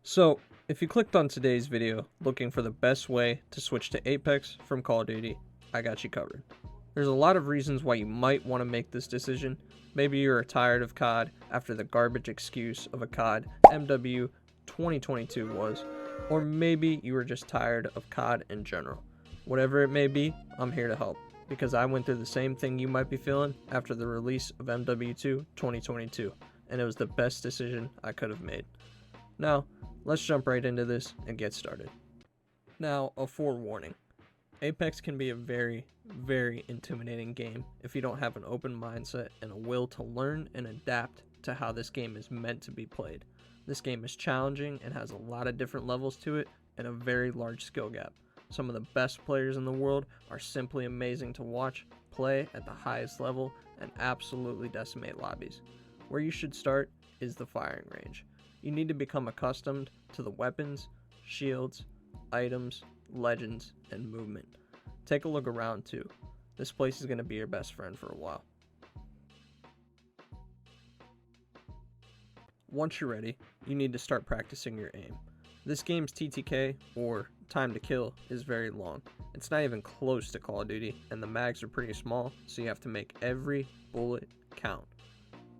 So, if you clicked on today's video looking for the best way to switch to Apex from Call of Duty, I got you covered. There's a lot of reasons why you might want to make this decision. Maybe you're tired of COD after the garbage excuse of a COD MW 2022 was, or maybe you were just tired of COD in general. Whatever it may be, I'm here to help, because I went through the same thing you might be feeling after the release of MW2 2022, and it was the best decision I could have made. Now, let's jump right into this and get started. Now, a forewarning. Apex can be a very, very intimidating game if you don't have an open mindset and a will to learn and adapt to how this game is meant to be played. This game is challenging and has a lot of different levels to it and a very large skill gap. Some of the best players in the world are simply amazing to watch, play at the highest level, and absolutely decimate lobbies. Where you should start is the firing range. You need to become accustomed to the weapons, shields, items, legends, and movement. Take a look around too. This place is going to be your best friend for a while. Once you're ready, you need to start practicing your aim. This game's TTK, or time to kill, is very long. It's not even close to Call of Duty, and the mags are pretty small, so you have to make every bullet count.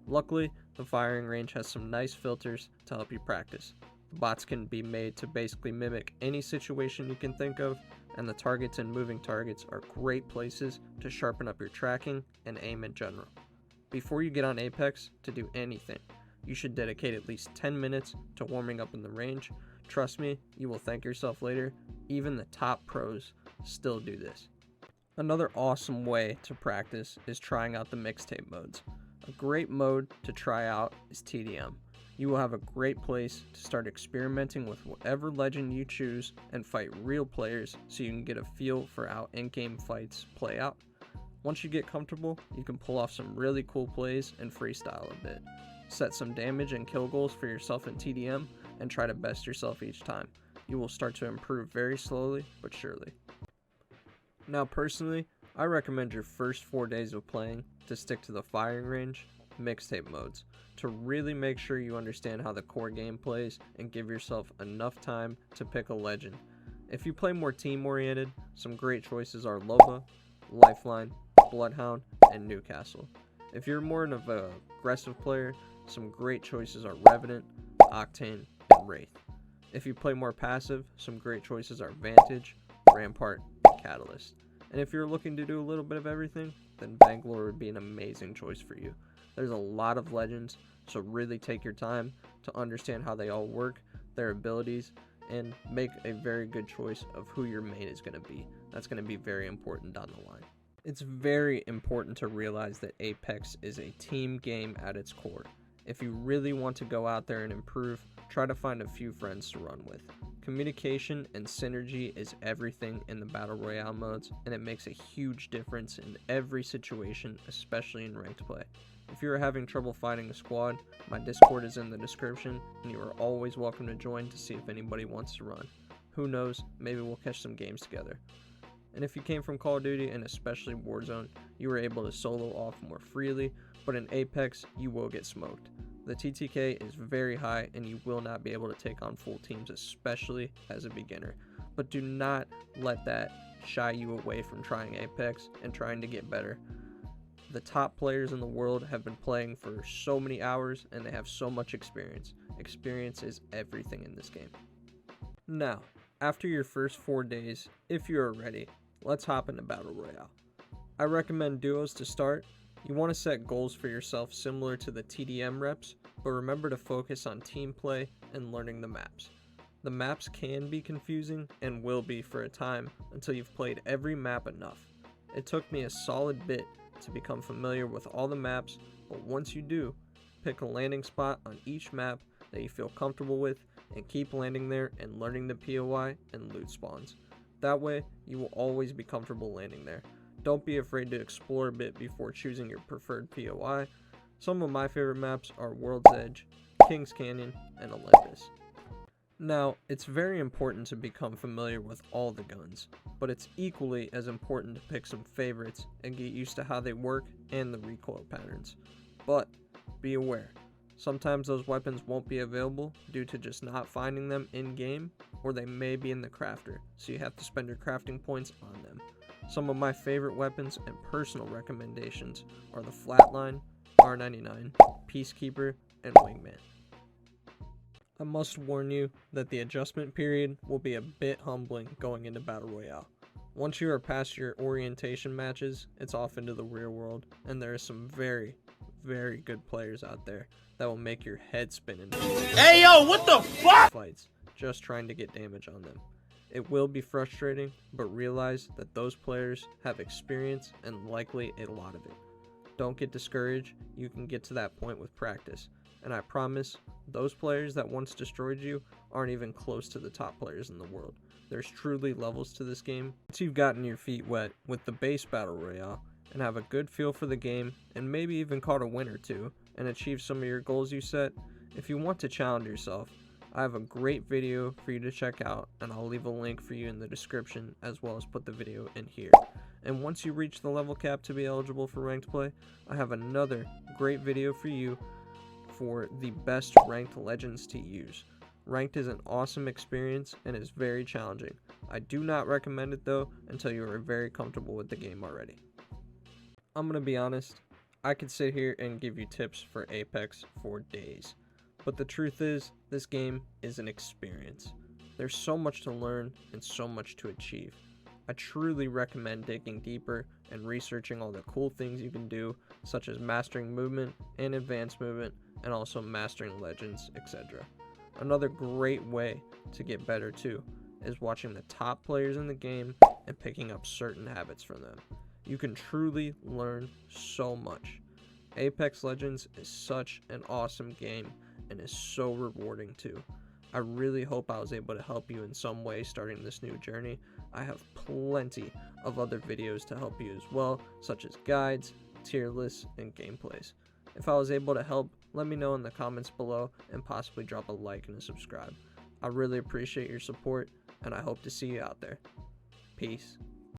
Luckily, the firing range has some nice filters to help you practice. The bots can be made to basically mimic any situation you can think of, and the targets and moving targets are great places to sharpen up your tracking and aim in general. Before you get on Apex to do anything, you should dedicate at least 10 minutes to warming up in the range. Trust me, you will thank yourself later. Even the top pros still do this. Another awesome way to practice is trying out the mixtape modes. A great mode to try out is TDM. You will have a great place to start experimenting with whatever legend you choose and fight real players so you can get a feel for how in-game fights play out. Once you get comfortable, you can pull off some really cool plays and freestyle a bit. Set some damage and kill goals for yourself in TDM and try to best yourself each time. You will start to improve very slowly but surely. Now personally, I recommend your first 4 days of playing to stick to the firing range, mixtape modes, to really make sure you understand how the core game plays and give yourself enough time to pick a legend. If you play more team oriented, some great choices are Loba, Lifeline, Bloodhound, and Newcastle. If you're more of an aggressive player, some great choices are Revenant, Octane, and Wraith. If you play more passive, some great choices are Vantage, Rampart, and Catalyst. And if you're looking to do a little bit of everything, then Bangalore would be an amazing choice for you. There's a lot of legends, so really take your time to understand how they all work, their abilities, and make a very good choice of who your main is going to be. That's going to be very important down the line. It's very important to realize that Apex is a team game at its core. If you really want to go out there and improve, try to find a few friends to run with. Communication and synergy is everything in the Battle Royale modes, and it makes a huge difference in every situation, especially in ranked play. If you are having trouble finding a squad, my Discord is in the description, and you are always welcome to join to see if anybody wants to run. Who knows, maybe we'll catch some games together. And if you came from Call of Duty, and especially Warzone, you were able to solo off more freely, but in Apex, you will get smoked. The TTK is very high and you will not be able to take on full teams, especially as a beginner. But do not let that shy you away from trying Apex and trying to get better. The top players in the world have been playing for so many hours and they have so much experience. Experience is everything in this game. Now, after your first 4 days, if you are ready, let's hop into Battle Royale. I recommend duos to start. You want to set goals for yourself similar to the TDM reps, but remember to focus on team play and learning the maps. The maps can be confusing and will be for a time until you've played every map enough. It took me a solid bit to become familiar with all the maps, but once you do, pick a landing spot on each map that you feel comfortable with and keep landing there and learning the POI and loot spawns. That way, you will always be comfortable landing there. Don't be afraid to explore a bit before choosing your preferred POI. Some of my favorite maps are World's Edge, Kings Canyon, and Olympus. Now, it's very important to become familiar with all the guns, but it's equally as important to pick some favorites and get used to how they work and the recoil patterns. But be aware, Sometimes those weapons won't be available due to just not finding them in game, or they may be in the crafter, so you have to spend your crafting points on them. Some of my favorite weapons and personal recommendations are the Flatline, R99, Peacekeeper, and Wingman. I must warn you that the adjustment period will be a bit humbling going into Battle Royale. Once you are past your orientation matches, it's off into the real world, and there are some very good players out there that will make your head spin in Hey yo, what the fuck? fights just trying to get damage on them. It will be frustrating, but realize that those players have experience and likely a lot of it. Don't get discouraged, you can get to that point with practice, and I promise those players that once destroyed you aren't even close to the top players in the world. There's truly levels to this game. Once you've gotten your feet wet with the base Battle Royale and have a good feel for the game and maybe even caught a win or two and achieved some of your goals you set, if you want to challenge yourself, I have a great video for you to check out, and I'll leave a link for you in the description as well as put the video in here. And once you reach the level cap to be eligible for ranked play, I have another great video for you for the best ranked legends to use. Ranked is an awesome experience and is very challenging. I do not recommend it though until you are very comfortable with the game already. I'm gonna be honest, I could sit here and give you tips for Apex for days, but the truth is, this game is an experience. There's so much to learn and so much to achieve. I truly recommend digging deeper and researching all the cool things you can do, such as mastering movement and advanced movement, and also mastering legends, etc. Another great way to get better too is watching the top players in the game and picking up certain habits from them. You can truly learn so much. Apex Legends is such an awesome game and is so rewarding too. I really hope I was able to help you in some way starting this new journey. I have plenty of other videos to help you as well, such as guides, tier lists, and gameplays. If I was able to help, let me know in the comments below and possibly drop a like and a subscribe. I really appreciate your support, and I hope to see you out there. Peace.